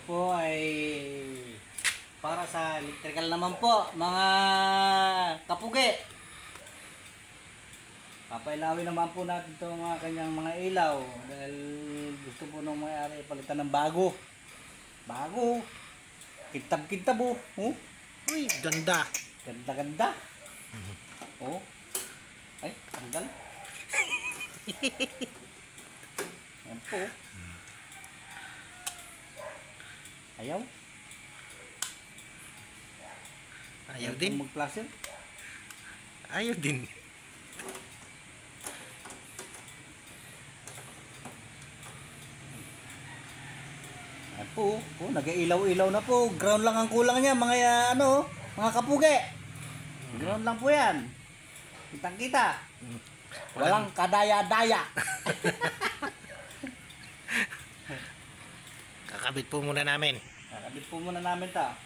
po ay para sa electrical naman po, mga kapugi. Papailawin naman po natin itong mga kanyang mga ilaw dahil gusto po nung may-ari palitan ng bago. Bago. Kintab-kintab oh. Oh. Uy, ganda. Ganda-ganda. Oh. Ay, tanggal. Yan po. Ayaw. Ayaw din. Mag-plaster. Ayaw din. Yan po. Oh, nag-ilaw-ilaw na po. Ground lang ang kulang niya, mga ano, mga kapugi. Ground lang po yan. Kitang-kita. Walang kadaya-daya. Kakabit po muna namin. Kakabit po muna namin ta.